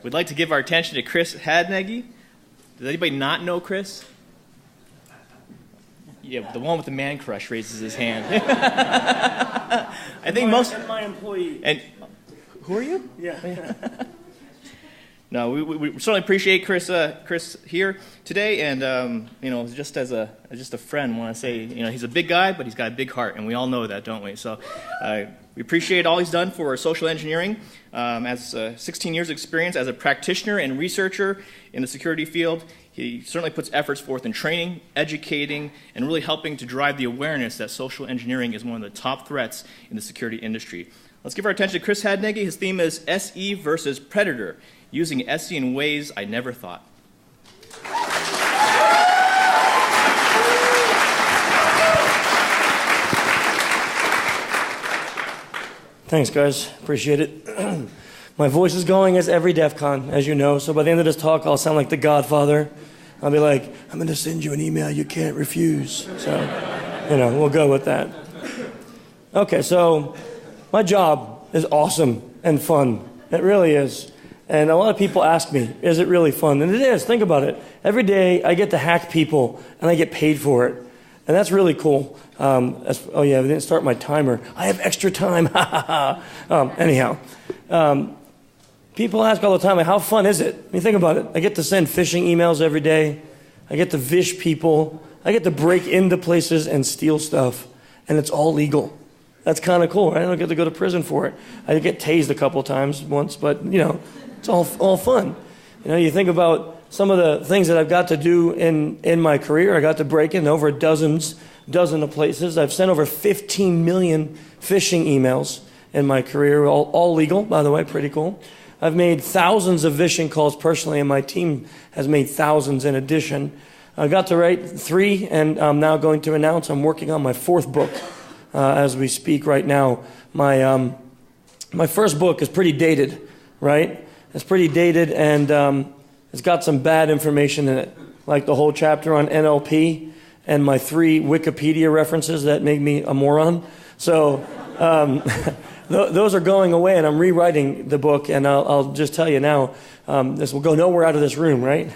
We'd like to give our attention to Chris Hadnagy. Does anybody not know Chris? Yeah, the one with the man crush raises his hand. I think most... And my employee. And who are you? Yeah. No, we certainly appreciate Chris here today, and just as a friend, want to say he's a big guy, but he's got a big heart, and we all know that, don't we? So we appreciate all he's done for social engineering. As 16 years of experience as a practitioner and researcher in the security field, he certainly puts efforts forth in training, educating, and really helping to drive the awareness that social engineering is one of the top threats in the security industry. Let's give our attention to Chris Hadnagy. His theme is SE versus Predator, using SE in ways I never thought. Thanks, guys. Appreciate it. My voice is going as every DEF CON, as you know, so by the end of this talk, I'll sound like the Godfather. I'll be like, I'm going to send you an email you can't refuse. So, we'll go with that. Okay, so my job is awesome and fun. It really is. And a lot of people ask me, is it really fun? And it is. Think about it. Every day I get to hack people, and I get paid for it. And that's really cool. Oh, yeah, I didn't start my timer. I have extra time. Anyhow, people ask all the time, like, how fun is it? I mean, think about it. I get to send phishing emails every day. I get to vish people. I get to break into places and steal stuff. And it's all legal. That's kind of cool, right? I don't get to go to prison for it. I get tased a couple times once, but, it's all fun. You think about some of the things that I've got to do in my career. I got to break in over a dozen of places. I've sent over 15 million phishing emails in my career, all legal, by the way, pretty cool. I've made thousands of phishing calls personally, and my team has made thousands in addition. I got to write 3, and I'm now going to announce I'm working on my 4th book as we speak right now. My first book is pretty dated, right? It's pretty dated, and it's got some bad information in it, like the whole chapter on NLP and my 3 Wikipedia references that make me a moron. So those are going away, and I'm rewriting the book, and I'll just tell you now, this will go nowhere out of this room, right?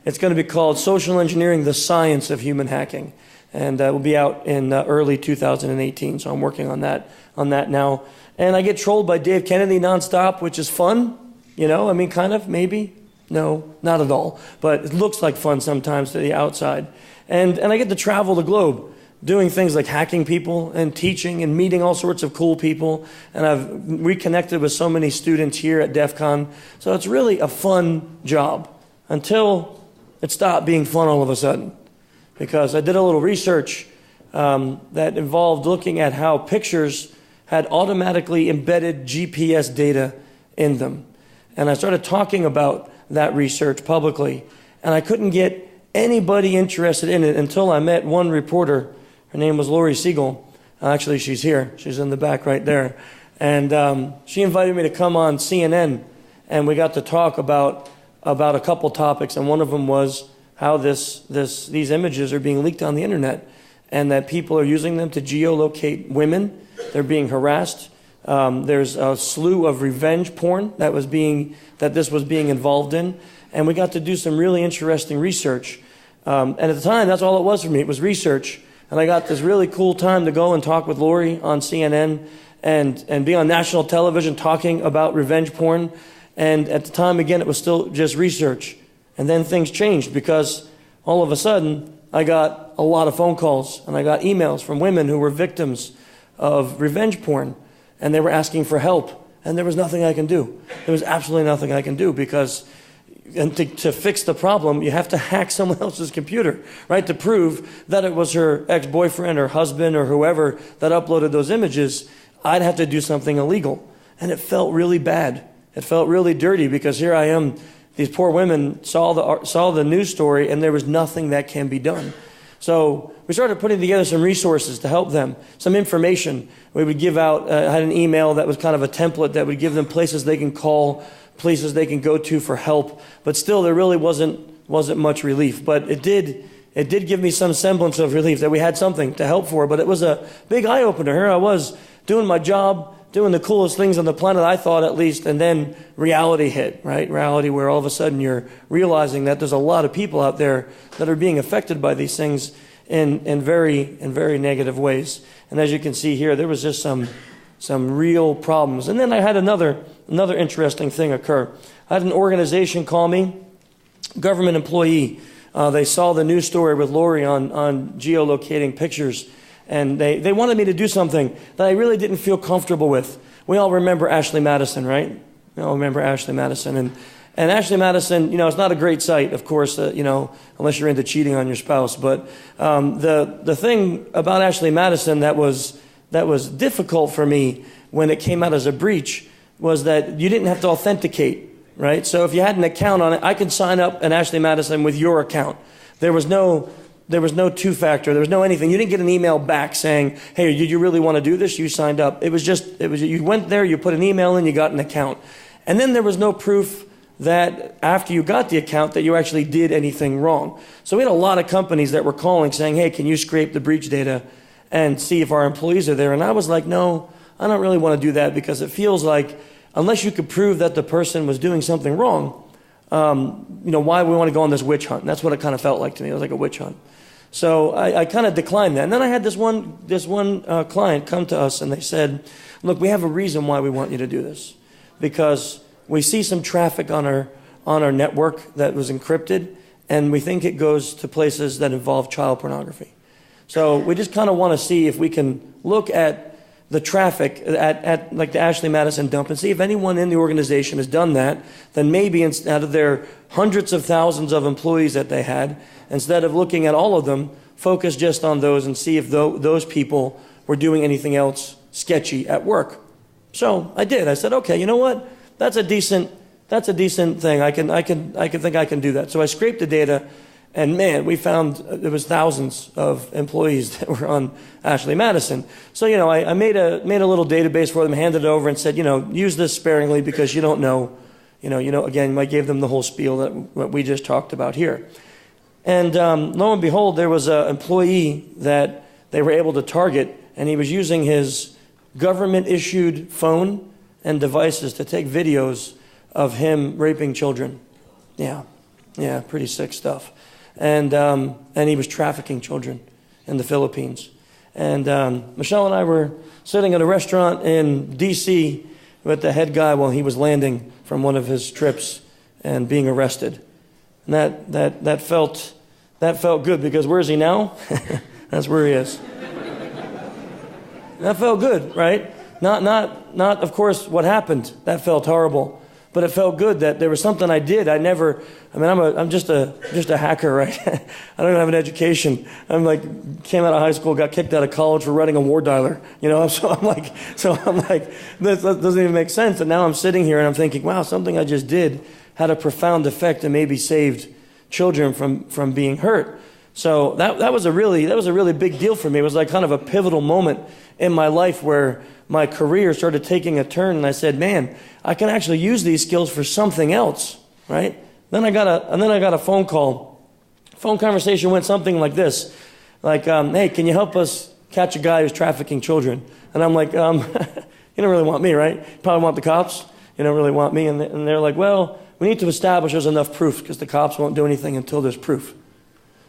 It's going to be called Social Engineering, the Science of Human Hacking, and it will be out in early 2018, so I'm working on that now. And I get trolled by Dave Kennedy nonstop, which is fun, kind of, maybe. No, not at all. But it looks like fun sometimes to the outside. And I get to travel the globe doing things like hacking people and teaching and meeting all sorts of cool people. And I've reconnected with so many students here at DEF CON. So it's really a fun job until it stopped being fun all of a sudden. Because I did a little research that involved looking at how pictures had automatically embedded GPS data in them. And I started talking about that research publicly, and I couldn't get anybody interested in it until I met one reporter. Her name was Lori Siegel. Actually, she's here. She's in the back right there. And she invited me to come on CNN, and we got to talk about a couple topics, and one of them was how these images are being leaked on the internet, and that people are using them to geolocate women. They're being harassed. There's a slew of revenge porn that this was being involved in, and we got to do some really interesting research. And at the time, that's all it was for me. It was research, and I got this really cool time to go and talk with Lori on CNN and be on national television talking about revenge porn. And at the time, again, it was still just research. And then things changed because all of a sudden, I got a lot of phone calls and I got emails from women who were victims of revenge porn. And they were asking for help. And there was nothing I can do. There was absolutely nothing I can do because to fix the problem, you have to hack someone else's computer, right? To prove that it was her ex-boyfriend or husband or whoever that uploaded those images, I'd have to do something illegal. And it felt really bad. It felt really dirty because here I am. These poor women saw the news story and there was nothing that can be done. So we started putting together some resources to help them, some information. We would give out, I had an email that was kind of a template that would give them places they can call, places they can go to for help. But still, there really wasn't much relief. But it did give me some semblance of relief that we had something to help for. But it was a big eye-opener. Here I was doing my job, doing the coolest things on the planet, I thought at least, and then reality hit, right? Reality where all of a sudden you're realizing that there's a lot of people out there that are being affected by these things in very negative ways. And as you can see here, there was just some real problems. And then I had another interesting thing occur. I had an organization call me, government employee. They saw the news story with Lori on geolocating pictures, and they wanted me to do something that I really didn't feel comfortable with. We all remember Ashley Madison, right? We all remember Ashley Madison. And Ashley Madison, it's not a great site, of course, unless you're into cheating on your spouse. But the thing about Ashley Madison that was difficult for me when it came out as a breach was that you didn't have to authenticate, right? So if you had an account on it, I could sign up an Ashley Madison with your account. There was no two-factor. There was no anything. You didn't get an email back saying, hey, did you really want to do this? You signed up. It was you went there, you put an email in, you got an account. And then there was no proof that after you got the account that you actually did anything wrong. So we had a lot of companies that were calling saying, hey, can you scrape the breach data and see if our employees are there? And I was like, no, I don't really want to do that because it feels like unless you could prove that the person was doing something wrong, why we want to go on this witch hunt? And that's what it kind of felt like to me. It was like a witch hunt. So I kind of declined that. And then I had this one client come to us and they said, look, we have a reason why we want you to do this. Because we see some traffic on our network that was encrypted, and we think it goes to places that involve child pornography. So we just kind of want to see if we can look at the traffic at like the Ashley Madison dump and see if anyone in the organization has done that, then maybe out of their hundreds of thousands of employees that they had, instead of looking at all of them, focus just on those and see if those people were doing anything else sketchy at work. So I did. I said, okay, you know what? That's a decent thing. I think I can do that. So I scraped the data, and man, we found there was thousands of employees that were on Ashley Madison. So I made a little database for them, handed it over, and said, use this sparingly because you don't know. Again, I gave them the whole spiel that we just talked about here. And lo and behold, there was an employee that they were able to target, and he was using his government-issued phone and devices to take videos of him raping children. Yeah, pretty sick stuff. And he was trafficking children in the Philippines. And Michelle and I were sitting at a restaurant in D.C. with the head guy while he was landing from one of his trips and being arrested. And that felt good because where is he now? That's where he is. That felt good, right? Not of course what happened. That felt horrible. But it felt good that there was something I did. I'm just a hacker, right? I don't even have an education. Came out of high school, got kicked out of college for running a war dialer. So I'm like, this doesn't even make sense. And now I'm sitting here and I'm thinking, wow, something I just did had a profound effect and maybe saved children from being hurt. So that was a really big deal for me. It was like kind of a pivotal moment in my life where my career started taking a turn, and I said, man, I can actually use these skills for something else, right? Then I got a phone call. Phone conversation went something like this, like, hey, can you help us catch a guy who's trafficking children? And I'm like, you don't really want me, right? You probably want the cops. You don't really want me. And they're like, well, we need to establish there's enough proof because the cops won't do anything until there's proof.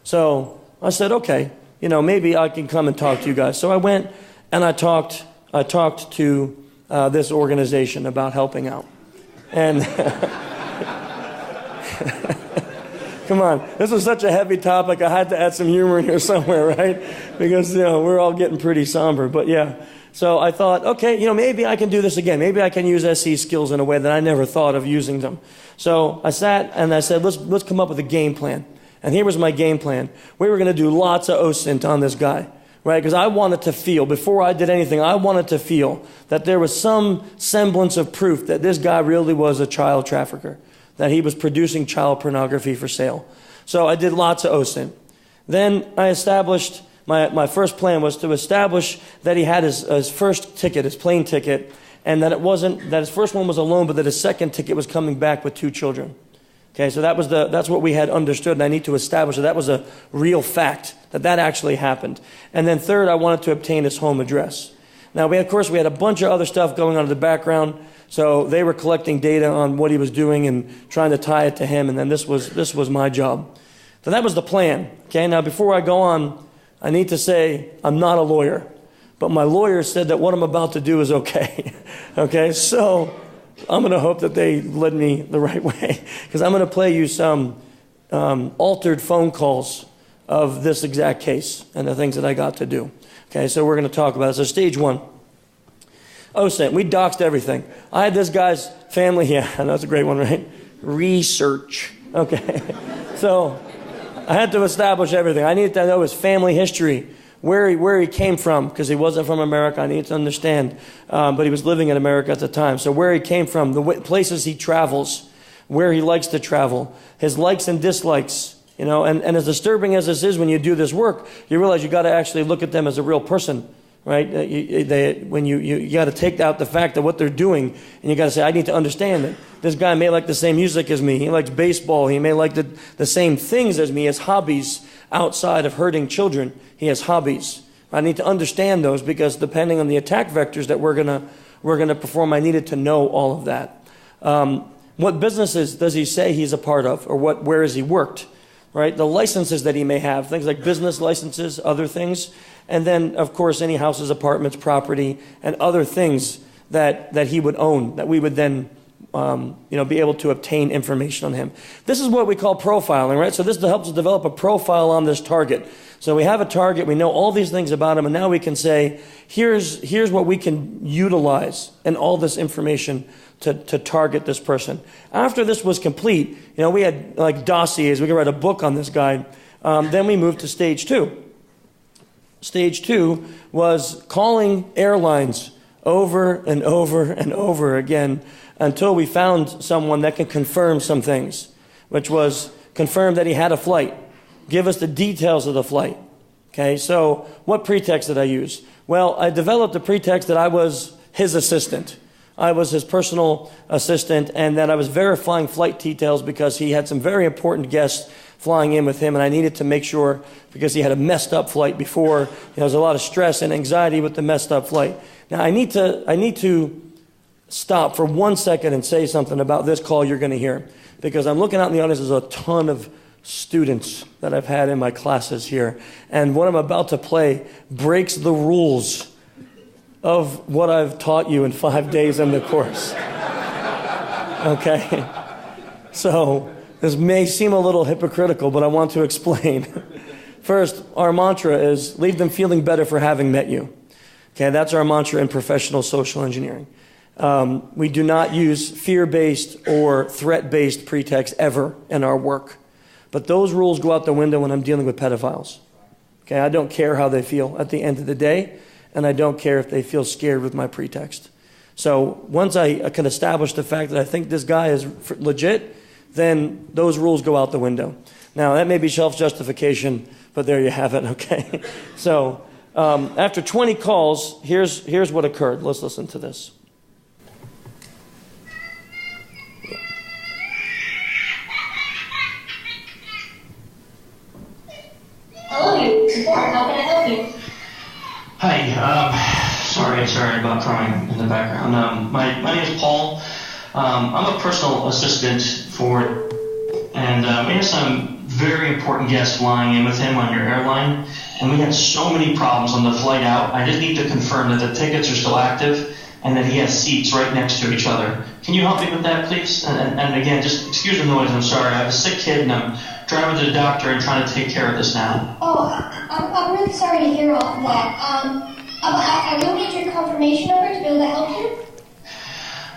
So I said, okay, maybe I can come and talk to you guys. So I went and I talked to this organization about helping out. And come on, this was such a heavy topic. I had to add some humor in here somewhere, right? Because we're all getting pretty somber. But yeah, so I thought, okay, maybe I can do this again. Maybe I can use SE skills in a way that I never thought of using them. So I sat and I said, let's come up with a game plan. And here was my game plan. We were going to do lots of OSINT on this guy, right? Because I wanted to feel, before I did anything, I wanted to feel that there was some semblance of proof that this guy really was a child trafficker, that he was producing child pornography for sale. So I did lots of OSINT. Then I established, my first plan was to establish that he had his first ticket, his plane ticket, and that that his first one was alone, but that his second ticket was coming back with 2 children. Okay, so that's what we had understood, and I need to establish that was a real fact, that actually happened. And then third, I wanted to obtain his home address. Now, of course, we had a bunch of other stuff going on in the background. So they were collecting data on what he was doing and trying to tie it to him. And then this was my job. So that was the plan. Okay. Now, before I go on, I need to say I'm not a lawyer, but my lawyer said that what I'm about to do is okay. Okay. So I'm going to hope that they led me the right way, because I'm going to play you some altered phone calls of this exact case and the things that I got to do. Okay. So we're going to talk about it. So stage one. OSINT, we doxed everything. I had this guy's family, yeah, I know that's a great one, right? Research. Okay. So I had to establish everything. I needed to know his family history, where he came from, because he wasn't from America. I needed to understand. But he was living in America at the time. So where he came from, the places he travels, where he likes to travel, his likes and dislikes. You know, and as disturbing as this is when you do this work, you realize you got to actually look at them as a real person. Right? You got to take out the fact of what they're doing, and you got to say, I need to understand it. This guy may like the same music as me. He likes baseball. He may like the same things as me. He has hobbies outside of hurting children. He has hobbies. I need to understand those, because depending on the attack vectors that we're gonna perform, I needed to know all of that. What businesses does he say he's a part of, or where has he worked? Right? The licenses that he may have, things like business licenses, other things. And then, of course, any houses, apartments, property, and other things that he would own, that we would then be able to obtain information on him. This is what we call profiling, right? So this helps us develop a profile on this target. So we have a target, we know all these things about him, and now we can say, here's what we can utilize and all this information to target this person. After this was complete, we had like dossiers, we could write a book on this guy. Then we moved to stage two. Stage two was calling airlines over and over and over again until we found someone that can confirm some things, which was confirm that he had a flight. Give us the details of the flight. Okay, so what pretext did I use? Well, I developed a pretext that I was his assistant. I was his personal assistant, and that I was verifying flight details because he had some very important guests flying in with him, and I needed to make sure, because he had a messed up flight before. There was a lot of stress and anxiety with the messed up flight. Now, I need to stop for 1 second and say something about this call you're going to hear, because I'm looking out in the audience. There's a ton of students that I've had in my classes here, and what I'm about to play breaks the rules of what I've taught you in 5 days in the course. Okay? So this may seem a little hypocritical, but I want to explain. First, our mantra is leave them feeling better for having met you. Okay, that's our mantra in professional social engineering. We do not use fear-based or threat-based pretext ever in our work. But those rules go out the window when I'm dealing with pedophiles. Okay, I don't care how they feel at the end of the day, and I don't care if they feel scared with my pretext. So once I can establish the fact that I think this guy is legit, then those rules go out the window. Now, that may be self-justification, but there you have it, okay? So after 20 calls, here's what occurred. Let's listen to this. Hello, support. How can I help you? Hi, sorry about crying in the background. My name is Paul. I'm a personal assistant and we have some very important guests flying in with him on your airline, and we had so many problems on the flight out. I just need to confirm that the tickets are still active and that he has seats right next to each other. Can you help me with that, please? And again, just excuse the noise, I'm sorry. I have a sick kid and I'm driving to the doctor and trying to take care of this now. Oh, I'm really sorry to hear all of that. I will get your confirmation number to be able to help you.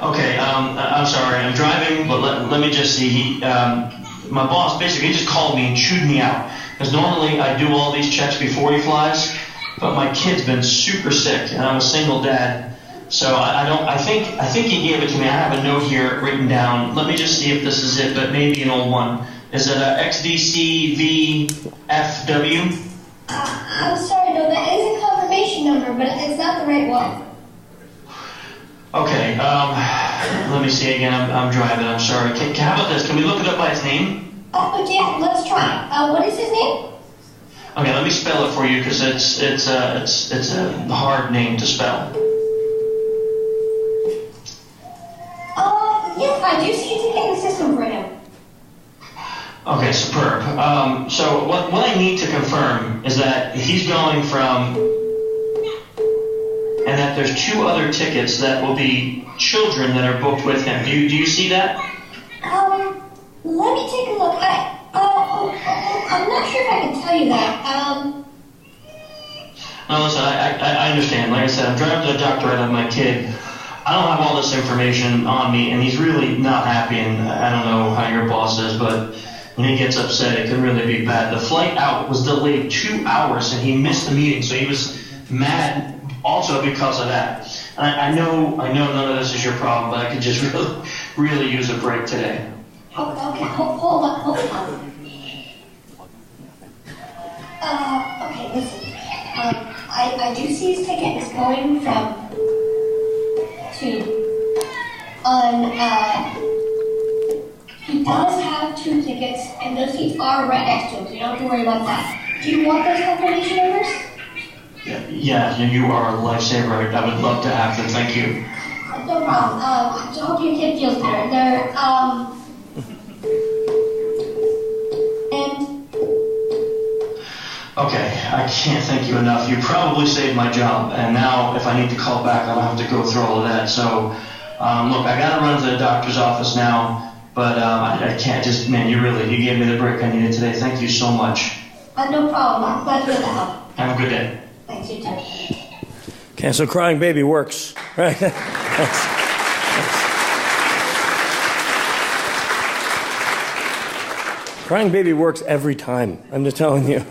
Okay, I'm sorry, I'm driving, but let me just see. My boss basically just called me and chewed me out. Because normally I do all these checks before he flies, but my kid's been super sick and I'm a single dad. So I think he gave it to me. I have a note here written down. Let me just see if this is it, but maybe an old one. Is it a XDCVFW? I'm sorry, no, that is a confirmation number, but it's not the right one. Okay, let me see again. I'm driving. I'm sorry. How about this? Can we look it up by his name? Oh, yeah, let's try. What is his name? Okay, let me spell it for you because it's a hard name to spell. Yes, I do see a ticket in the system for him. Okay, superb. So what I need to confirm is that he's going from, and that there's 2 other tickets that will be children that are booked with him. Do you see that? Let me take a look. I'm not sure if I can tell you that. No, listen, I understand. Like I said, I'm driving to the doctor right now, my kid. I don't have all this information on me, and he's really not happy, and I don't know how your boss is, but when he gets upset, it can really be bad. The flight out was delayed 2 hours, and he missed the meeting, so he was mad also because of that. And I know none of this is your problem, but I could just really use a break today. Okay, hold on. Okay, listen. I do see his ticket is going from he does have 2 tickets, and those seats are right next to him, so you don't have to worry about that. Do you want those confirmation numbers? Yeah, you are a lifesaver. I would love to have them. Thank you. No problem. I hope your kid feels better. Okay, I can't thank you enough. You probably saved my job, and now if I need to call back, I'll have to go through all of that. So, look, I gotta run to the doctor's office now, but I can't just, man, you gave me the break I needed today. Thank you so much. No problem. I'm glad to be able to help. Have a good day. Thanks, you too. Okay, so crying baby works, right? Crying baby works every time, I'm just telling you.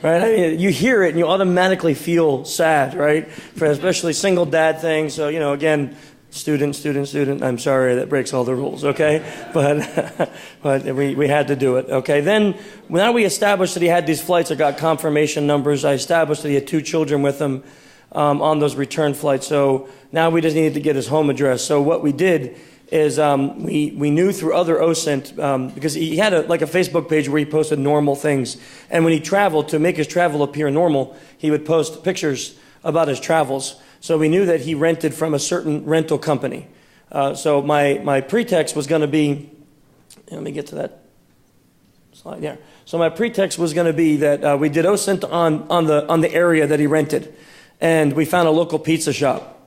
Right? I mean, you hear it and you automatically feel sad, right? For especially single dad things. So, again, student, I'm sorry, that breaks all the rules, okay? But we had to do it, okay? Then, now we established that he had these flights. I got confirmation numbers. I established that he had 2 children with him on those return flights. So now we just needed to get his home address. So what we did is we knew through other OSINT, because he had a Facebook page where he posted normal things. And when he traveled, to make his travel appear normal, he would post pictures about his travels. So we knew that he rented from a certain rental company. So my pretext was going to be, let me get to that slide here. So my pretext was going to be that we did OSINT on the area that he rented. And we found a local pizza shop.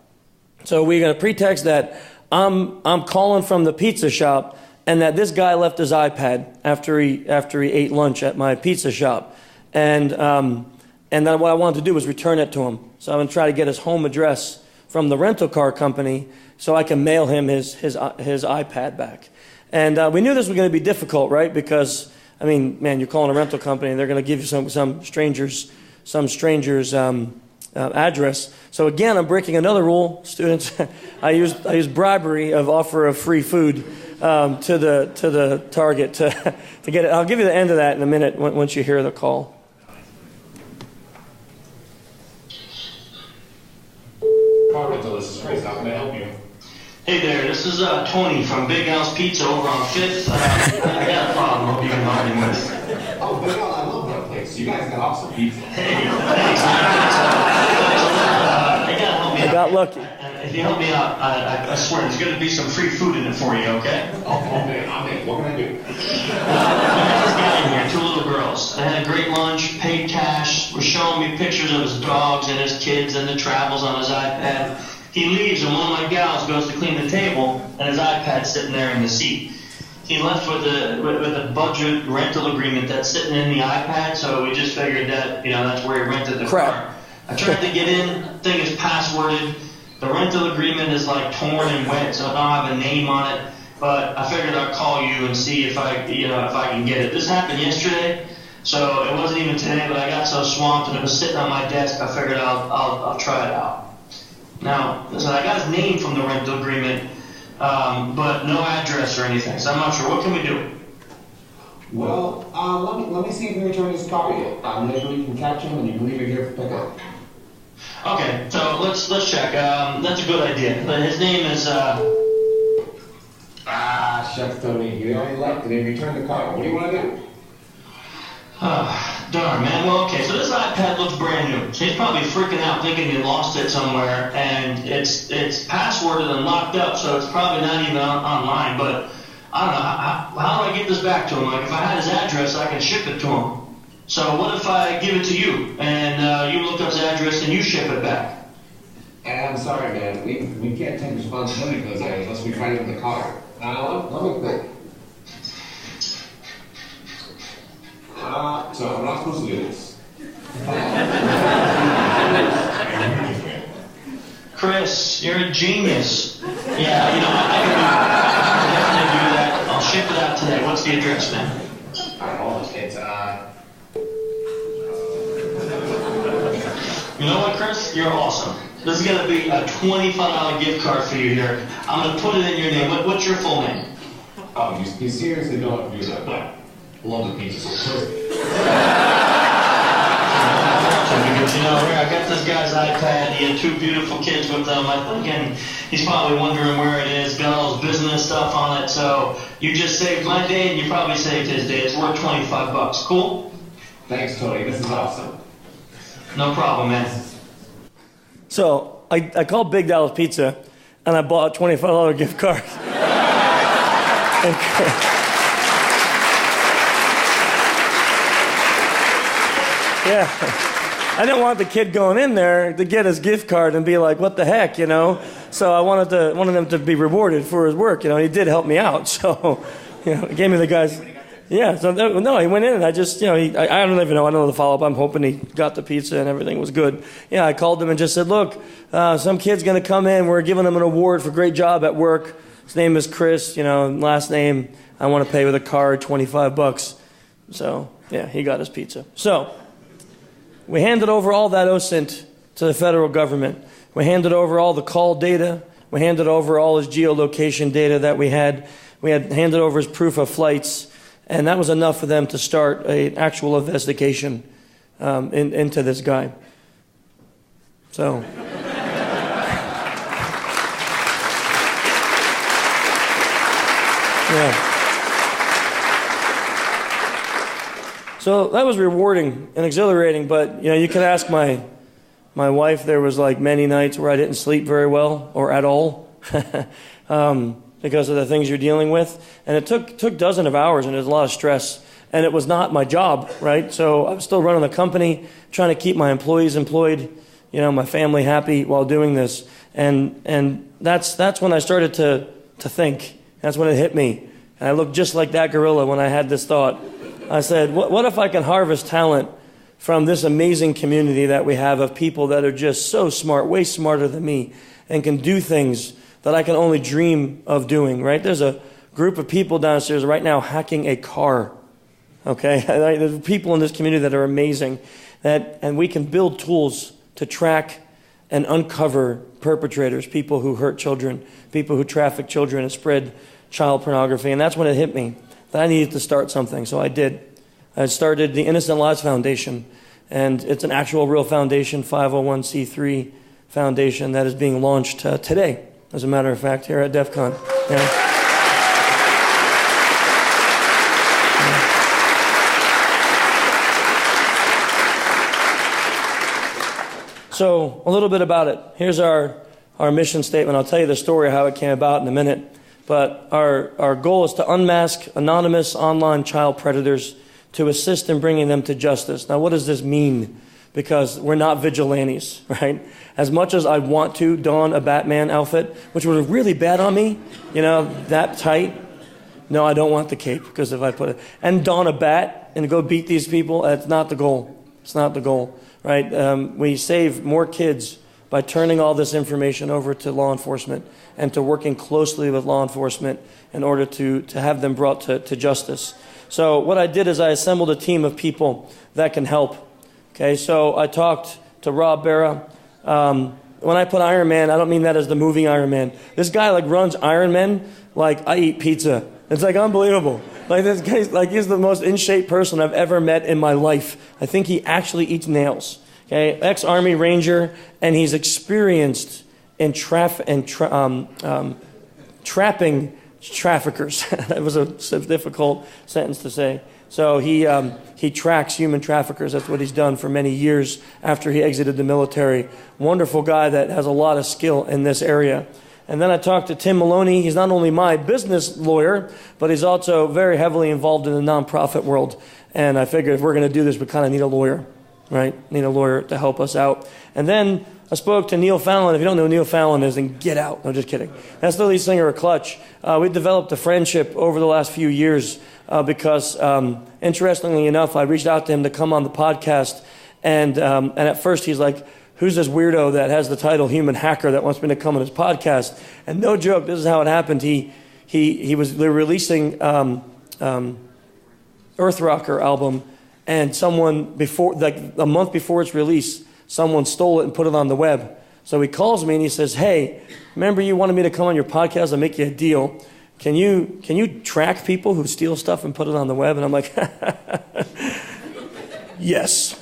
So we're going to pretext that I'm calling from the pizza shop, and that this guy left his iPad after he ate lunch at my pizza shop, and then what I wanted to do was return it to him. So I'm going to try to get his home address from the rental car company so I can mail him his iPad back. And we knew this was going to be difficult, right? Because I mean, man, you're calling a rental company and they're going to give you some stranger's address. So again, I'm breaking another rule, students. I use bribery of offer of free food to the target to get it. I'll give you the end of that in a minute once you hear the call. This is Chris. How can I help you? Hey there, this is Tony from Big House Pizza over on 5th. I got a problem. Hope you can help me with. Oh, Big House, I love that place. You guys got awesome pizza. Hey, thanks. You gotta help me out. I got lucky. If you help me out, I swear there's going to be some free food in it for you, okay? Oh, man, I'm in. What can I do? This guy in here, 2 little girls. They had a great lunch, paid cash, was showing me pictures of his dogs and his kids and the travels on his iPad. He leaves and one of my gals goes to clean the table and his iPad's sitting there in the seat. He left with a budget rental agreement that's sitting in the iPad, so we just figured that, that's where he rented the car. I tried to get in, thing is passworded. The rental agreement is like torn and wet, so I don't have a name on it. But I figured I'd call you and see if I can get it. This happened yesterday, so it wasn't even today. But I got so swamped and it was sitting on my desk. I figured I'll try it out. Now, listen, I got his name from the rental agreement, but no address or anything. So I'm not sure. What can we do? Well, let me see if we can return his car yet. Maybe we can catch him and you can leave it here for pickup. Okay, so let's check. That's a good idea. His name is shucks, Tony. You already left and he returned the car. What do you want to do? Darn, man. Well, okay, so this iPad looks brand new. So he's probably freaking out thinking he lost it somewhere, and it's passworded and locked up, so it's probably not even online. But I don't know, how do I get this back to him? Like, if I had his address, I can ship it to him. So what if I give it to you, and you look up his address and you ship it back? I'm sorry, man. We can't take responsibility for those items unless we find them in the car. Let me think. So I'm not supposed to do this. Chris, you're a genius. Yeah, you know, I can definitely do that. I'll ship it out today. What's the address, man? It's You know what, Chris? You're awesome. This is going to be a $25 gift card for you here. I'm going to put it in your name. What's your full name? Oh, you seriously don't have to do that, but I love the pizza so Because, you know, here, I got this guy's iPad. He had 2 beautiful kids with him. I think, and he's probably wondering where it is. Got all his business stuff on it. So you just saved my day, and you probably saved his day. It's worth $25. Cool? Thanks, Tony. This is awesome. No problem, man. So I called Big Dallas Pizza, and I bought a $25 gift card. Yeah. I didn't want the kid going in there to get his gift card and be like, what the heck, you know? So I wanted him to be rewarded for his work, you know. He did help me out, so, you know, he gave me the guy's... Yeah, so no, he went in and I just, you know, I don't even know, I don't know the follow-up. I'm hoping he got the pizza and everything was good. Yeah, I called him and just said, look, some kid's going to come in. We're giving him an award for great job at work. His name is Chris, you know, last name, I want to pay with a card, $25. So, yeah, he got his pizza. So, we handed over all that OSINT to the federal government. We handed over all the call data. We handed over all his geolocation data that we had. We had handed over his proof of flights. And that was enough for them to start an actual investigation into this guy. So. Yeah. So that was rewarding and exhilarating, but you know, you can ask my wife. There was like many nights where I didn't sleep very well or at all. Because of the things you're dealing with. And it took dozens of hours, and there's a lot of stress. And it was not my job, right? So I was still running the company, trying to keep my employees employed, you know, my family happy while doing this. And that's when I started to think. That's when it hit me. And I looked just like that gorilla when I had this thought. I said, what if I can harvest talent from this amazing community that we have of people that are just so smart, way smarter than me, and can do things that I can only dream of doing, right? There's a group of people downstairs right now hacking a car, okay? There's people in this community that are amazing, and we can build tools to track and uncover perpetrators, people who hurt children, people who traffic children and spread child pornography. And that's when it hit me that I needed to start something, so I did. I started the Innocent Lives Foundation, and it's an actual real foundation, 501c3 foundation that is being launched today. As a matter of fact, here at DEF CON. Yeah. So, a little bit about it. Here's our mission statement. I'll tell you the story of how it came about in a minute. But our goal is to unmask anonymous online child predators to assist in bringing them to justice. Now, what does this mean? Because we're not vigilantes, right? As much as I want to don a Batman outfit, which would look really bad on me, you know, that tight. No, I don't want the cape, because if I put it, and don a bat and go beat these people, that's not the goal. It's not the goal, right? We save more kids by turning all this information over to law enforcement and to working closely with law enforcement in order to have them brought to justice. So what I did is I assembled a team of people that can help. Okay, so I talked to Rob Barra. When I put Iron Man, I don't mean that as the movie Iron Man. This guy like runs Iron Man like I eat pizza. It's like unbelievable. Like this guy's like he's the most in shape person I've ever met in my life. I think he actually eats nails. Okay, ex-Army Ranger, and he's experienced in trapping traffickers. That was a difficult sentence to say. So he tracks human traffickers. That's what he's done for many years after he exited the military. Wonderful guy that has a lot of skill in this area. And then I talked to Tim Maloney. He's not only my business lawyer, but he's also very heavily involved in the nonprofit world. And I figured if we're going to do this, we kind of need a lawyer, right? Need a lawyer to help us out. And then I spoke to Neil Fallon. If you don't know who Neil Fallon is, then get out. No, just kidding. That's the lead singer of Clutch. We developed a friendship over the last few years because, interestingly enough, I reached out to him to come on the podcast. And at first he's like, who's this weirdo that has the title Human Hacker that wants me to come on his podcast? And no joke, this is how it happened. They were releasing Earth Rocker album, and someone before, like a month before its release, someone stole it and put it on the web. So he calls me and he says, hey, remember you wanted me to come on your podcast and make you a deal? Can you track people who steal stuff and put it on the web? And I'm like, yes.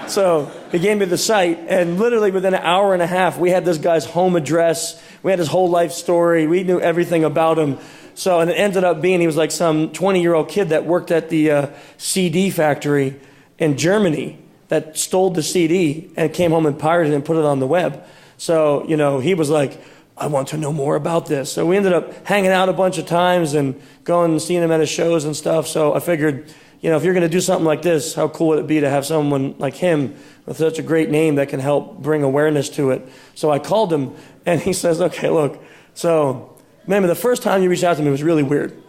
So he gave me the site, and literally within an hour and a half, we had this guy's home address. We had his whole life story. We knew everything about him. So, and it ended up being he was like some 20-year-old kid that worked at the CD factory in Germany that stole the CD and came home and pirated it and put it on the web. So, he was like, I want to know more about this. So we ended up hanging out a bunch of times and going and seeing him at his shows and stuff. So I figured, if you're going to do something like this, how cool would it be to have someone like him with such a great name that can help bring awareness to it? So I called him, and he says, okay, look, so remember the first time you reached out to me was really weird.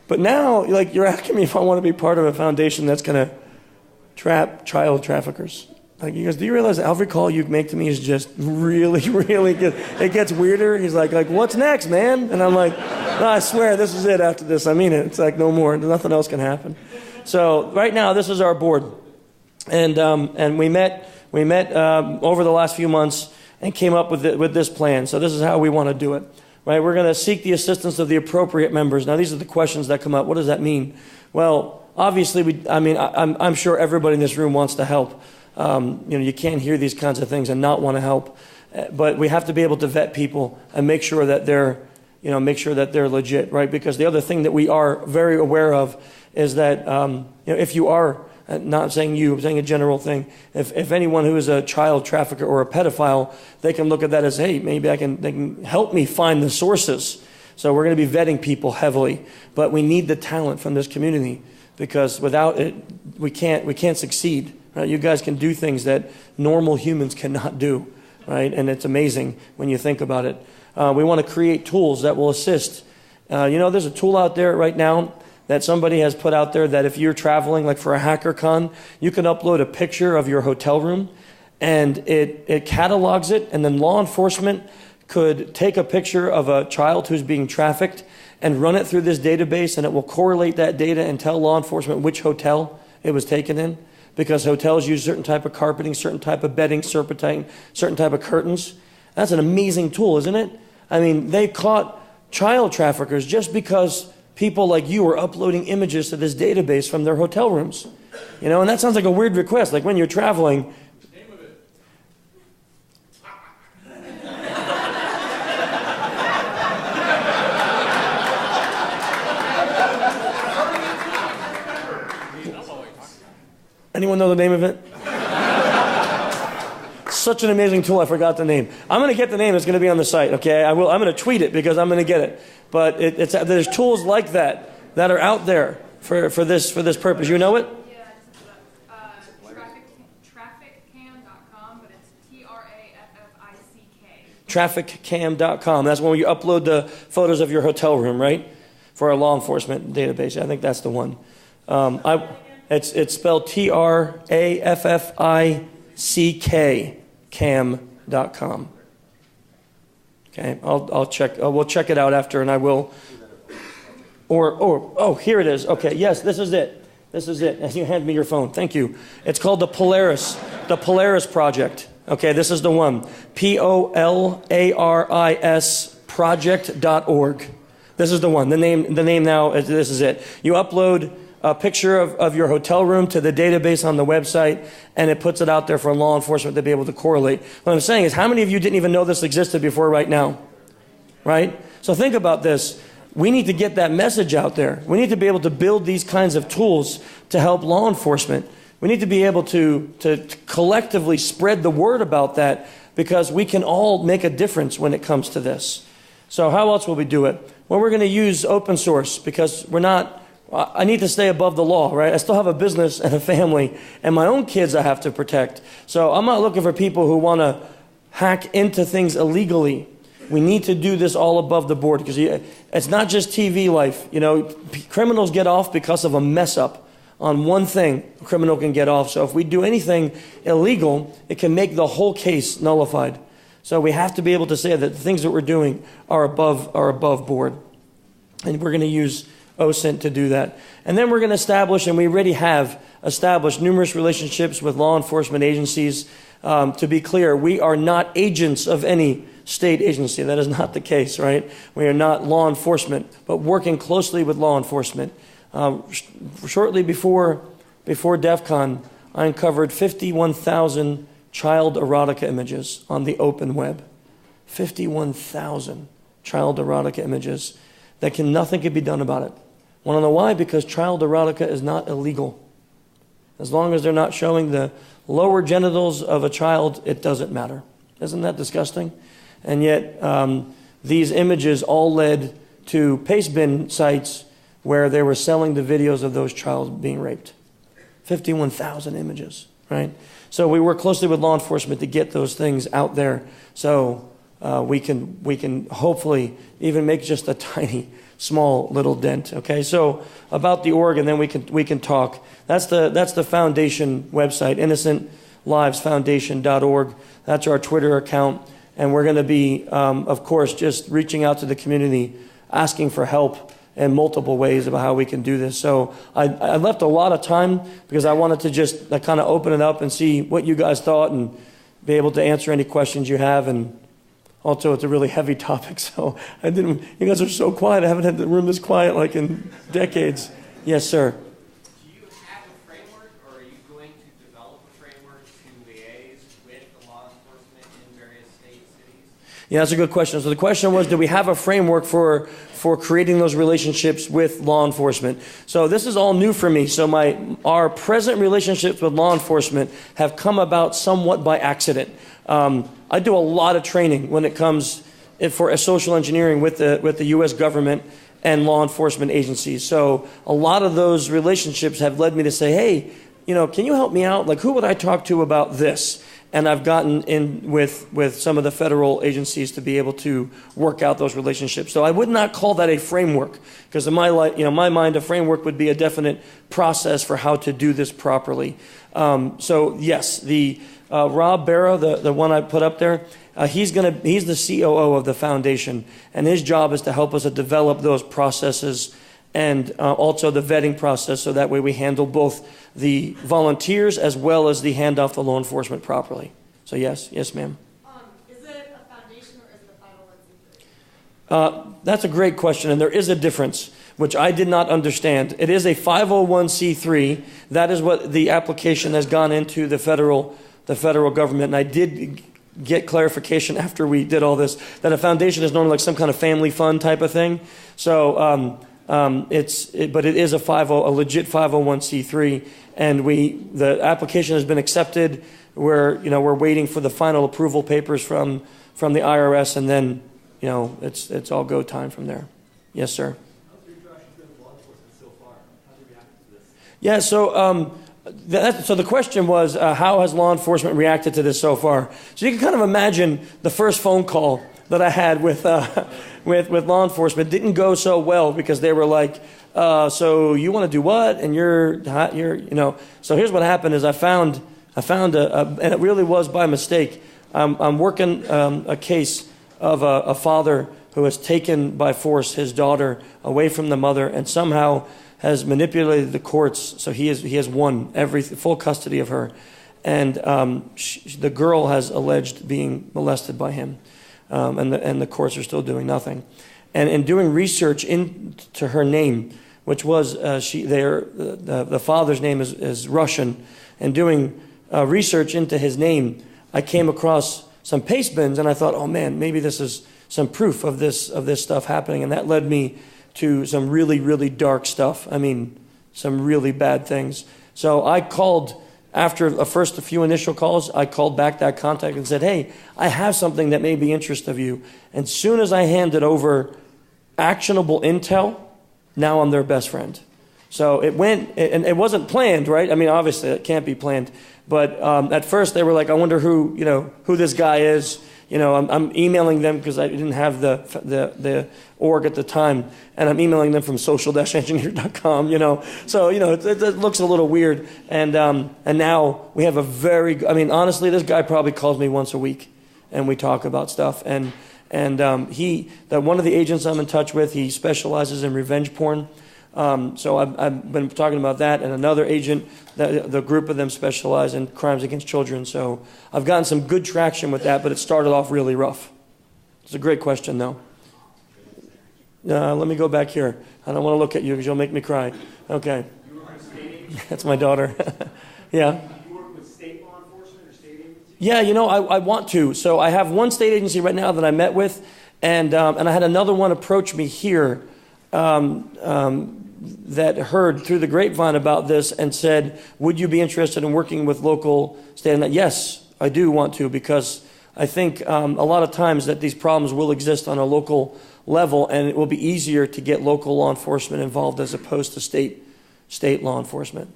But now, you're asking me if I want to be part of a foundation that's going to trap child traffickers. He goes, do you realize every call you make to me is just really, really good? It gets weirder. He's like, what's next, man? And I'm like, no, I swear, this is it after this. I mean it. It's like, no more. Nothing else can happen. So right now, this is our board. And we met over the last few months and came up with this plan. So this is how we want to do it. Right? We're going to seek the assistance of the appropriate members. Now, these are the questions that come up. What does that mean? Well, obviously, I'm sure everybody in this room wants to help. You can't hear these kinds of things and not want to help. But we have to be able to vet people and make sure that they're legit, right? Because the other thing that we are very aware of is that, if you are, not saying you, I'm saying a general thing, if anyone who is a child trafficker or a pedophile, they can look at that as, hey, maybe they can help me find the sources. So we're going to be vetting people heavily, but we need the talent from this community because without it, we can't succeed. Right? You guys can do things that normal humans cannot do, right? And it's amazing when you think about it. We want to create tools that will assist. There's a tool out there right now that somebody has put out there that if you're traveling, like for a HackerCon, you can upload a picture of your hotel room, and it catalogs it, and then law enforcement could take a picture of a child who's being trafficked and run it through this database, and it will correlate that data and tell law enforcement which hotel it was taken in. Because hotels use certain type of carpeting, certain type of bedding, certain type of curtains. That's an amazing tool, isn't it? They caught child traffickers just because people like you are uploading images to this database from their hotel rooms. And that sounds like a weird request. Like when you're traveling. Name of it. Anyone know the name of it? Such an amazing tool, I forgot the name. I'm going to get the name, it's going to be on the site, okay? I'm going to tweet it because I'm going to get it. But there's tools like that are out there for this purpose. You know it? Yeah, it's traffickcam.com, but it's TRAFFICK. Traffickcam.com. That's when you upload the photos of your hotel room, right? For our law enforcement database. I think that's the one. It's spelled TRAFFICK, cam.com. Okay, I'll check. We'll check it out after, and I will. Here it is. Okay, yes, this is it. As you hand me your phone, thank you. It's called the Polaris Project. Okay, this is the one. POLARIS project.org. This is the one. The name now. This is it. You upload a picture of your hotel room to the database on the website, and it puts it out there for law enforcement to be able to correlate. What I'm saying is, how many of you didn't even know this existed before right now? Right? So think about this. We need to get that message out there. We need to be able to build these kinds of tools to help law enforcement. We need to be able to collectively spread the word about that, because we can all make a difference when it comes to this. So how else will we do it? Well, we're going to use open source, because I need to stay above the law, right? I still have a business and a family, and my own kids I have to protect. So I'm not looking for people who want to hack into things illegally. We need to do this all above the board, because it's not just TV life. Criminals get off because of a mess up. On one thing, a criminal can get off. So if we do anything illegal, it can make the whole case nullified. So we have to be able to say that the things that we're doing are above board. And we're going to use OSINT to do that. And then we're going to establish, and we already have established, numerous relationships with law enforcement agencies. To be clear, we are not agents of any state agency. That is not the case, right? We are not law enforcement, but working closely with law enforcement. Shortly before DEF CON, I uncovered 51,000 child erotica images on the open web. 51,000 child erotica images that nothing can be done about it. Want to know why? Because child erotica is not illegal. As long as they're not showing the lower genitals of a child, it doesn't matter. Isn't that disgusting? And yet, these images all led to paste bin sites where they were selling the videos of those child being raped. 51,000 images, right? So we work closely with law enforcement to get those things out there, so we can hopefully even make just a tiny, small little dent. Okay, so about the org, and then we can talk. That's the foundation website, innocentlivesfoundation.org. That's our Twitter account, and we're going to be, of course, just reaching out to the community, asking for help in multiple ways about how we can do this. So I left a lot of time because I wanted to just kind of open it up and see what you guys thought and be able to answer any questions you have. And also, it's a really heavy topic, so you guys are so quiet. I haven't had the room this quiet like in decades. Yes, sir. Do you have a framework, or are you going to develop a framework to liaise with the law enforcement in various states, cities? Yeah, that's a good question. So the question was, do we have a framework for creating those relationships with law enforcement? So this is all new for me. So our present relationships with law enforcement have come about somewhat by accident. I do a lot of training when it comes for social engineering with the U.S. government and law enforcement agencies. So a lot of those relationships have led me to say, hey, can you help me out? Like, who would I talk to about this? And I've gotten in with some of the federal agencies to be able to work out those relationships. So I would not call that a framework, because in my mind, a framework would be a definite process for how to do this properly. So yes, the Rob Barrow, the one I put up there, he's the COO of the foundation, and his job is to help us to develop those processes and also the vetting process, so that way we handle both the volunteers as well as the handoff to law enforcement properly. So yes, ma'am. Is it a foundation or is it a 501c3? That's a great question, and there is a difference, which I did not understand. It is a 501c3. That is what the application has gone into the federal government, and I did get clarification after we did all this that a foundation is normally like some kind of family fund type of thing. So. But it is a legit 501c3, and the application has been accepted. We're waiting for the final approval papers from the IRS, and then it's all go time from there. Yes, sir. How's your interaction with law enforcement so far? How have you reacted to this? Yeah. So the question was, how has law enforcement reacted to this so far? So you can kind of imagine the first phone call that I had with law enforcement didn't go so well, because they were like, so you want to do what? And you're. So here's what happened is I found and it really was by mistake. I'm working a case of a father who has taken by force his daughter away from the mother and somehow has manipulated the courts. So he has won full custody of her. And the girl has alleged being molested by him. And the courts are still doing nothing. And in doing research into her name, which was the father's name is Russian, and doing research into his name, I came across some paste bins, and I thought, oh man, maybe this is some proof of this stuff happening, and that led me to some really, really dark stuff. I mean, some really bad things. So I called, after a few initial calls, I called back that contact and said, hey, I have something that may be interest of you. And soon as I handed over actionable intel, now I'm their best friend. So it went, and it wasn't planned, right? I mean, obviously it can't be planned. But at first they were like, I wonder who this guy is. I'm emailing them because I didn't have the org at the time, and I'm emailing them from social-engineer.com, So, it looks a little weird. And now we have honestly, this guy probably calls me once a week, and we talk about stuff. And one of the agents I'm in touch with, he specializes in revenge porn. So I've been talking about that, and another agent, the group of them specialize in crimes against children. So I've gotten some good traction with that, but it started off really rough. It's a great question, though. Let me go back here. I don't want to look at you because you'll make me cry. Okay. You work with state agencies? That's my daughter. Yeah. You work with state law enforcement or state agencies? Yeah, I want to. So I have one state agency right now that I met with, and I had another one approach me here that heard through the grapevine about this and said, would you be interested in working with local state? And yes, I do want to, because I think a lot of times that these problems will exist on a local level, and it will be easier to get local law enforcement involved as opposed to state law enforcement.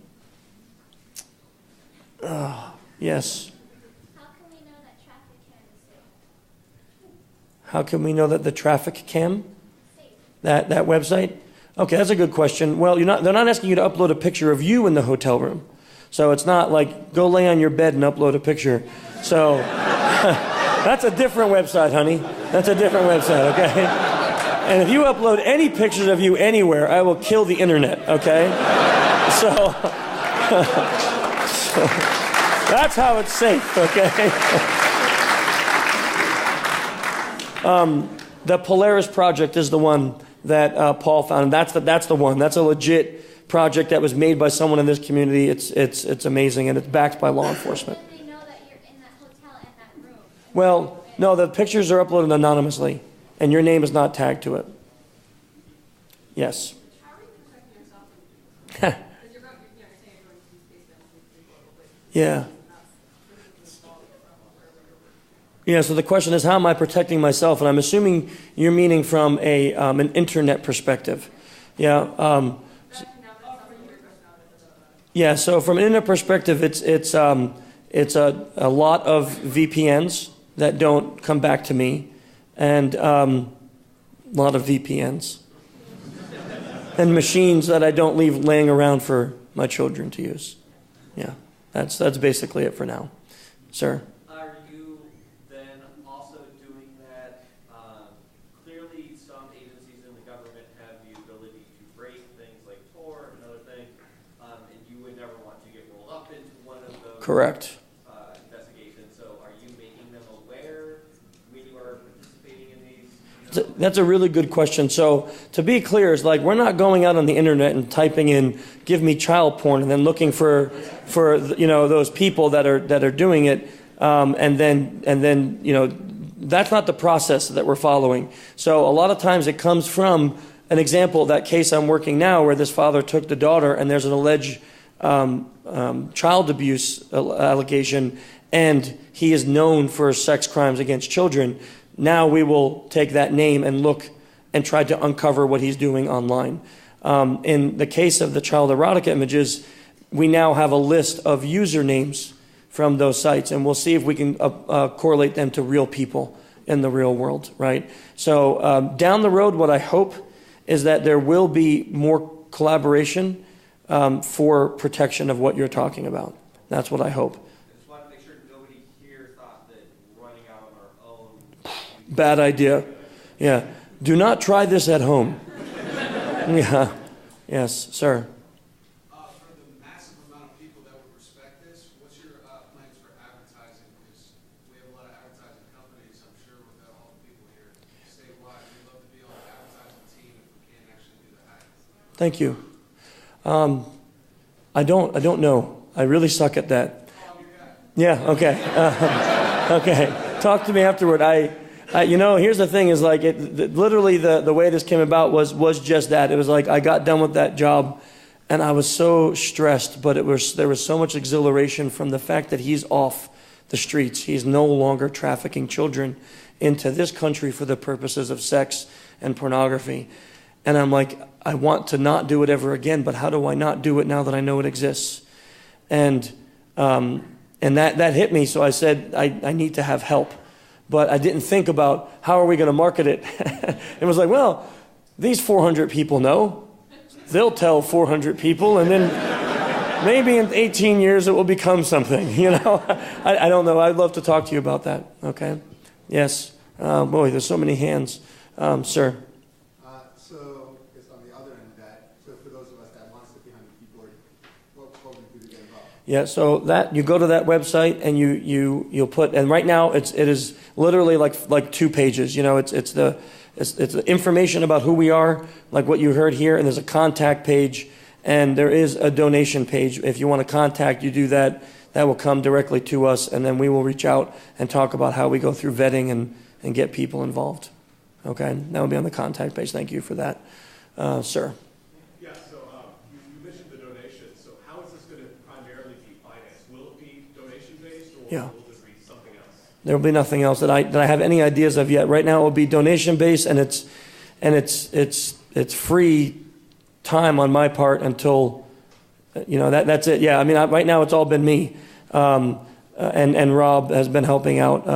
Yes. How can we know that traffic cam is safe? How can we know that the traffic cam, that website? Okay, that's a good question. Well, they're not asking you to upload a picture of you in the hotel room. So it's not like, go lay on your bed and upload a picture. So that's a different website, honey. That's a different website, okay? And if you upload any pictures of you anywhere, I will kill the internet, okay? So that's how it's safe, okay? The Polaris Project is the one that Paul found, and that's the one. That's a legit project that was made by someone in this community. It's amazing, and it's backed by law enforcement. How do they know that you're in that hotel and that room? Well, no, the pictures are uploaded anonymously, and your name is not tagged to it. Yes. How are you protecting yourself? Because you're saying you're going to these space events. Yeah. Yeah, so the question is, how am I protecting myself? And I'm assuming you're meaning from an internet perspective. Yeah. Yeah, so from an internet perspective, it's a lot of VPNs that don't come back to me, and a lot of VPNs. And machines that I don't leave laying around for my children to use. Yeah, that's basically it for now. Sir? Are you then also doing that? Clearly, some agencies in the government have the ability to break things like Tor and other things, and you would never want to get rolled up into one of those. Correct. Investigations. So are you making them aware when you are participating in these? That's a really good question. So to be clear, it's like we're not going out on the internet and typing in "give me child porn" and then looking for those people that are doing it, and then that's not the process that we're following. So a lot of times it comes from an example, that case I'm working now, where this father took the daughter, and there's an alleged child abuse allegation, and he is known for sex crimes against children. Now we will take that name and look and try to uncover what he's doing online. In the case of the child erotica images, we now have a list of usernames from those sites, and we'll see if we can correlate them to real people in the real world, right? So down the road, what I hope is that there will be more collaboration for protection of what you're talking about. That's what I hope. I just want to make sure nobody here thought that running out on our own. Bad idea. Yeah. Do not try this at home. Yeah. Yes, sir. For the massive amount of people that would respect this, what's your plans for advertising? Because we have a lot of advertising companies, I'm sure, with all the people here statewide. We'd love to be on the advertising team if we can't actually do the ads. Thank you. I don't know. I really suck at that. Yeah. Okay. Okay. Talk to me afterward. Here's the thing is like, literally the way this came about was just that. It was like, I got done with that job and I was so stressed, but there was so much exhilaration from the fact that he's off the streets. He's no longer trafficking children into this country for the purposes of sex and pornography. And I'm like, I want to not do it ever again, but how do I not do it now that I know it exists? And that hit me. So I said, I need to have help. But I didn't think about how are we going to market it. It was like, well, these 400 people know. They'll tell 400 people, and then maybe in 18 years it will become something. I don't know. I'd love to talk to you about that. Okay. Yes. Boy, there's so many hands. Sir. So it's on the other end of that. So for those of us that want to sit behind the keyboard, what would we do to get involved? Yeah, so that you go to that website and you'll put, and right now it is literally like 2 pages. It's the information about who we are, like what you heard here, and there's a contact page, and there is a donation page. If you want to contact, you do that. That will come directly to us, and then we will reach out and talk about how we go through vetting and get people involved. Okay, that will be on the contact page. Thank you for that, sir. Yeah, so you mentioned the donation. So how is this going to primarily be financed? Will it be donation-based, or Yeah. will there be something else? There will be nothing else that I have any ideas of yet. Right now it will be donation-based, and it's free time on my part until, that's it. Yeah, I mean, right now it's all been me, and Rob has been helping out.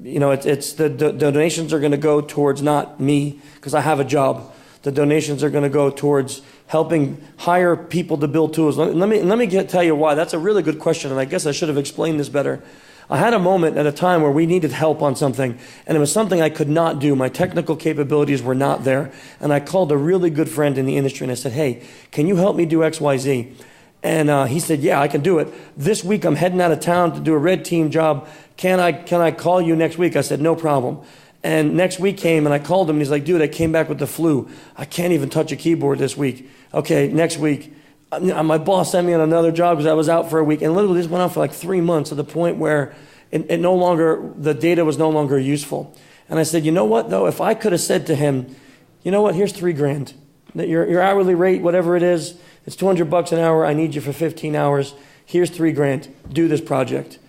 It's the donations are going to go towards not me because I have a job. The donations are going to go towards helping hire people to build tools. Let me tell you why. That's a really good question, and I guess I should have explained this better. I had a moment at a time where we needed help on something, and it was something I could not do. My technical capabilities were not there, and I called a really good friend in the industry, and I said, hey, can you help me do X, Y, Z? And he said, yeah, I can do it. This week I'm heading out of town to do a red team job. Can I call you next week? I said, no problem. And next week came, and I called him, and he's like, dude, I came back with the flu. I can't even touch a keyboard this week. Okay, next week. My boss sent me on another job because I was out for a week, and literally this went on for like 3 months to the point where the data was no longer useful. And I said, you know what, though? If I could have said to him, you know what, here's $3,000. Your hourly rate, whatever it is, it's $200 an hour. I need you for 15 hours. Here's $3,000. Do this project.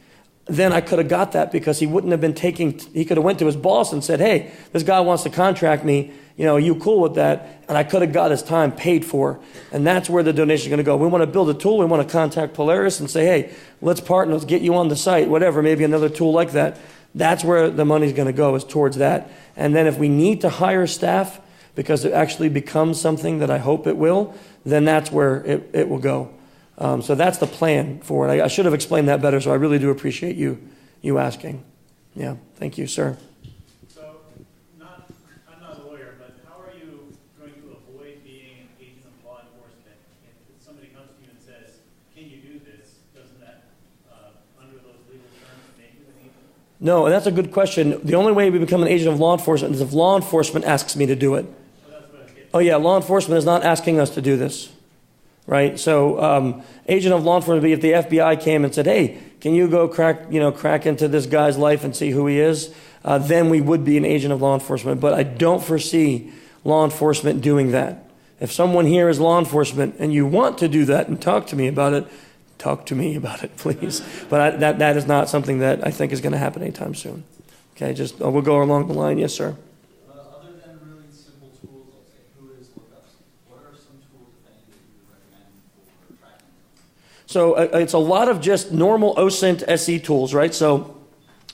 Then I could have got that because he wouldn't have been he could have went to his boss and said, hey, this guy wants to contract me. Are you cool with that? And I could have got his time paid for. And that's where the donation is going to go. We want to build a tool. We want to contact Polaris and say, hey, let's partner. Let's get you on the site, whatever, maybe another tool like that. That's where the money's going to go, is towards that. And then if we need to hire staff because it actually becomes something that I hope it will, then that's where it will go. So that's the plan for it. I should have explained that better, so I really do appreciate you asking. Yeah, thank you, sir. So, I'm not a lawyer, but how are you going to avoid being an agent of law enforcement? If somebody comes to you and says, can you do this, doesn't that, under those legal terms, make you an agent? No, and that's a good question. The only way we become an agent of law enforcement is if law enforcement asks me to do it. Oh yeah, law enforcement is not asking us to do this. Right, so agent of law enforcement would be if the FBI came and said, "Hey, can you go crack into this guy's life and see who he is?" Then we would be an agent of law enforcement. But I don't foresee law enforcement doing that. If someone here is law enforcement and you want to do that and talk to me about it, please. But that is not something that I think is going to happen anytime soon. Okay, we'll go along the line. Yes, sir. So it's a lot of just normal OSINT SE tools, right? So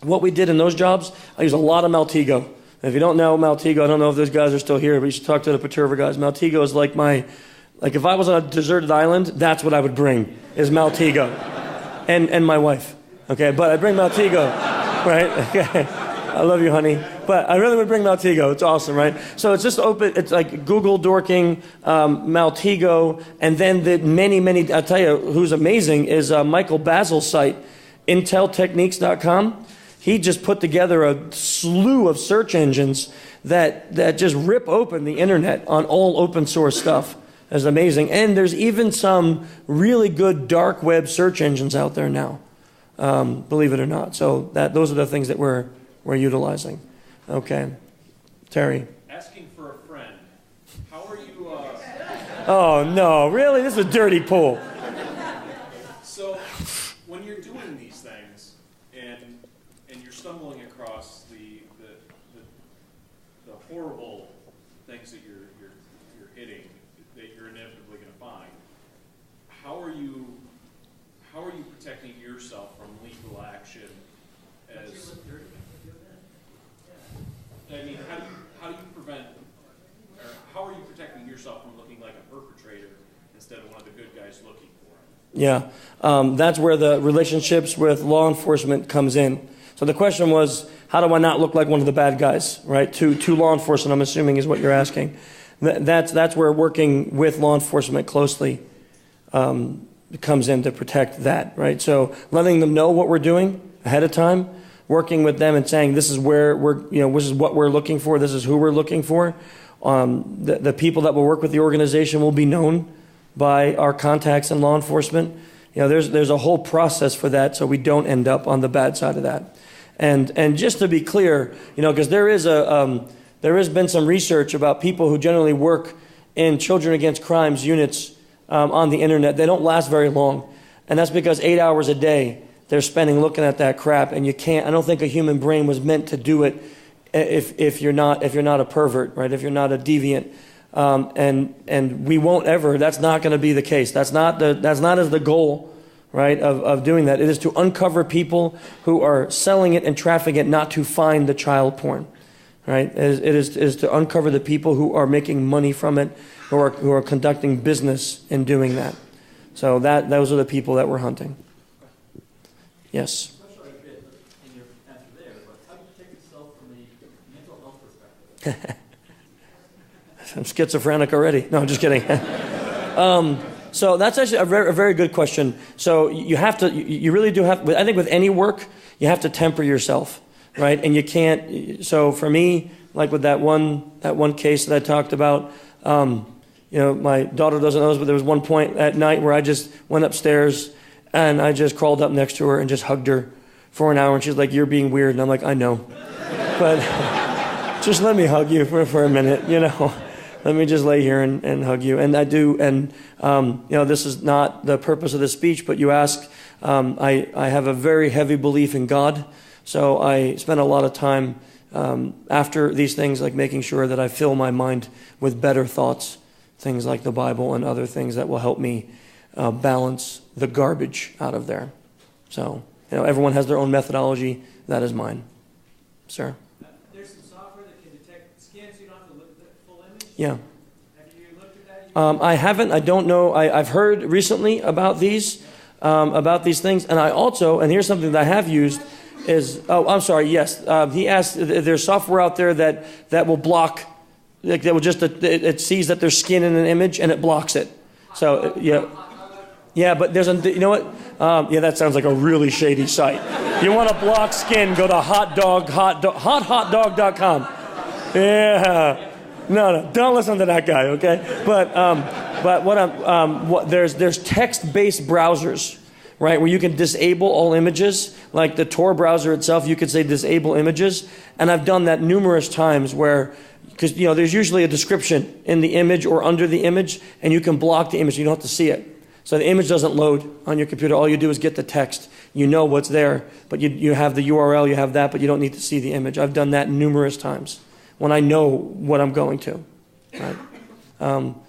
what we did in those jobs, I use a lot of Maltego. And if you don't know Maltego, I don't know if those guys are still here, but you should talk to the Perturba guys. Maltego is like if I was on a deserted island, that's what I would bring, is Maltego. and my wife, okay? But I bring Maltego, right? Okay. I love you, honey. But I really would bring Maltego. It's awesome, right? So it's just open. It's like Google Dorking, Maltego, and then the many, I'll tell you who's amazing is Michael Basil's site, inteltechniques.com. He just put together a slew of search engines that just rip open the internet on all open source stuff. That's amazing. And there's even some really good dark web search engines out there now, believe it or not. So those are the things that we're utilizing. Okay. Terry. Asking for a friend. How are you? Oh, no. Really? This is a dirty pool. So, when you're doing these things, and you're stumbling across the horrible things that you're hitting, that you're inevitably going to find, how are you protecting yourself from legal action? As I mean, how do you prevent, or how are you protecting yourself from looking like a perpetrator instead of one of the good guys looking for it? Yeah. That's where the relationships with law enforcement comes in. So the question was, how do I not look like one of the bad guys, right? To law enforcement, I'm assuming, is what you're asking. That's where working with law enforcement closely comes in to protect that, right? So letting them know what we're doing ahead of time, working with them and saying, this is where this is what we're looking for, this is who we're looking for. The people that will work with the organization will be known by our contacts in law enforcement. There's a whole process for that, so we don't end up on the bad side of that. And just to be clear, because there has been some research about people who generally work in children against crimes units on the internet. They don't last very long, and that's because 8 hours a day they're spending looking at that crap, and you can't. I don't think a human brain was meant to do it if you're not a pervert, right? If you're not a deviant. And we won't ever, that's not going to be the case. That's not as the goal, right, of doing that. It is to uncover people who are selling it and trafficking it, not to find the child porn, right? It is to uncover the people who are making money from it, who are conducting business in doing that. So those are the people that we're hunting. Yes. In your answer there, but how do you protect yourself from the mental health perspective? I'm schizophrenic already. No, I'm just kidding. So that's actually a very good question. So you really do have, I think with any work, you have to temper yourself, right? And you can't, so for me, like with that one case that I talked about, my daughter doesn't know this, but there was one point at night where I just went upstairs and I just crawled up next to her and just hugged her for an hour. And she's like, "You're being weird." And I'm like, "I know. But just let me hug you for a minute, Let me just lay here and hug you." And I do. And, this is not the purpose of this speech, but you asked, I have a very heavy belief in God. So I spend a lot of time after these things, like making sure that I fill my mind with better thoughts, things like the Bible and other things that will help me balance the garbage out of there. So, everyone has their own methodology. That is mine. Sir? There's some software that can detect skin, so you don't have to look at the full image? Yeah. Have you looked at that? I haven't. I don't know. I've heard recently about these things. And I also, and here's something that I have used, is, I'm sorry, yes. He asked, there's software out there that will block, like that will just, it sees that there's skin in an image and it blocks it. So, yeah. Yeah, but there's you know what? That sounds like a really shady site. You want to block skin, go to hotdog.com. Yeah. No, don't listen to that guy, okay? But there's text-based browsers, right, where you can disable all images. Like the Tor browser itself, you could say disable images. And I've done that numerous times where, because, there's usually a description in the image or under the image, and you can block the image. You don't have to see it. So the image doesn't load on your computer. All you do is get the text. You know what's there, but you have the URL, you have that, but you don't need to see the image. I've done that numerous times when I know what I'm going to. Right?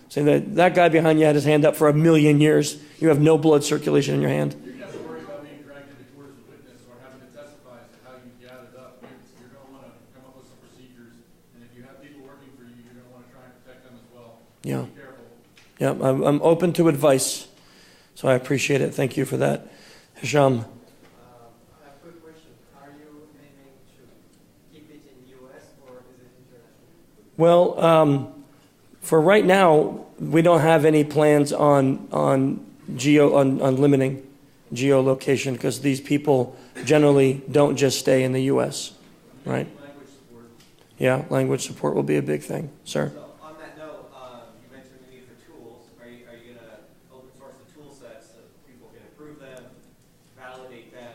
So that guy behind you had his hand up for 1 million years. You have no blood circulation in your hand. You're never worried about being dragged into court as a witness or having to testify as to how you gathered up. You're going to want to come up with some procedures, and if you have people working for you, you're going to want to try and protect them as well. Yeah. Be careful. Yeah, I'm open to advice. So I appreciate it. Thank you for that. Hisham. I have a quick question. Are you aiming to keep it in the U.S. or is it international? Well, for right now, we don't have any plans on limiting geolocation because these people generally don't just stay in the U.S. Right? Language support. Yeah, language support will be a big thing, sir. So on that note, you mentioned the need for tools. Are you going to open source the tool sets so people can improve them, validate them?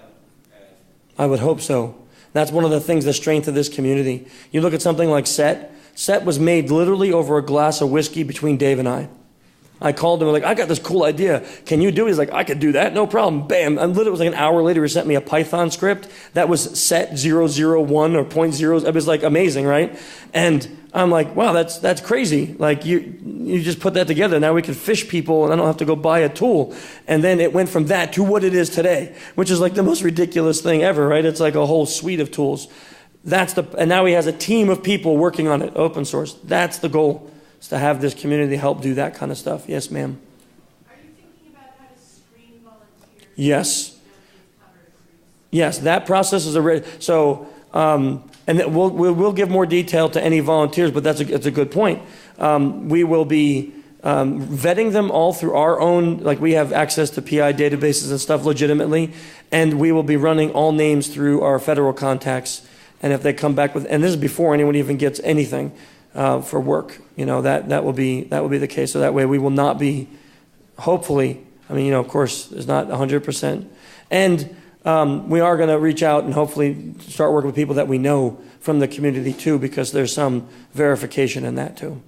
I would hope so. That's one of the things, the strength of this community. You look at something like Set. Set was made literally over a glass of whiskey between Dave and I. I called him, like, I got this cool idea. Can you do it? He's like, I could do that. No problem. Bam. And literally, it was like an hour later, he sent me a Python script that was set 001 or 0.0. It was like amazing, right? And I'm like, wow, that's crazy. Like you just put that together. Now we can fish people and I don't have to go buy a tool. And then it went from that to what it is today, which is like the most ridiculous thing ever, right? It's like a whole suite of tools. And now he has a team of people working on it, open source. That's the goal. To have this community help do that kind of stuff. Yes, ma'am. Are you thinking about how to screen volunteers? Yes. Yes, that process is already. So, and we'll give more detail to any volunteers, but that's a good point. We will be vetting them all through our own, like we have access to PI databases and stuff legitimately, and we will be running all names through our federal contacts. And if they come back with, and this is before anyone even gets anything, for work, that will be the case. So that way we will not be, hopefully, of course, it's not 100%. And we are going to reach out and hopefully start working with people that we know from the community too, because there's some verification in that too.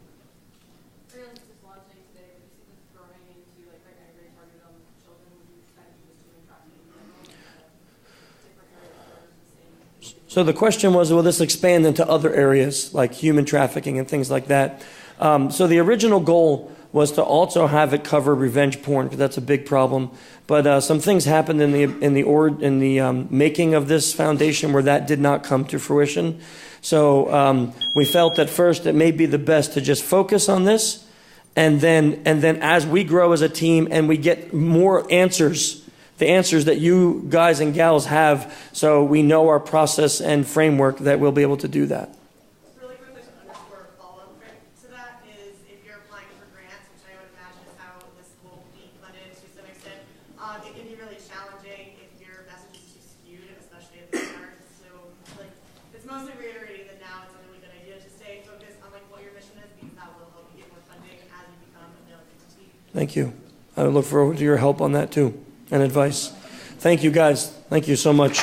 So the question was, will this expand into other areas like human trafficking and things like that? So the original goal was to also have it cover revenge porn, because that's a big problem. But some things happened in the making of this foundation where that did not come to fruition. So we felt at first it may be the best to just focus on this, and then as we grow as a team and we get more answers. The answers that you guys and gals have, so we know our process and framework that we'll be able to do that. Really quickly, underscore follow-up to that is if you're applying for grants, which I would imagine is how this will be funded to some extent, it can be really challenging if your message is too skewed, especially at the start. So, it's mostly reiterating that now it's a really good idea to stay focused on what your mission is, because that will help you get more funding as you become a known entity. Thank you. I look forward to your help on that too. And advice. Thank you, guys. Thank you so much.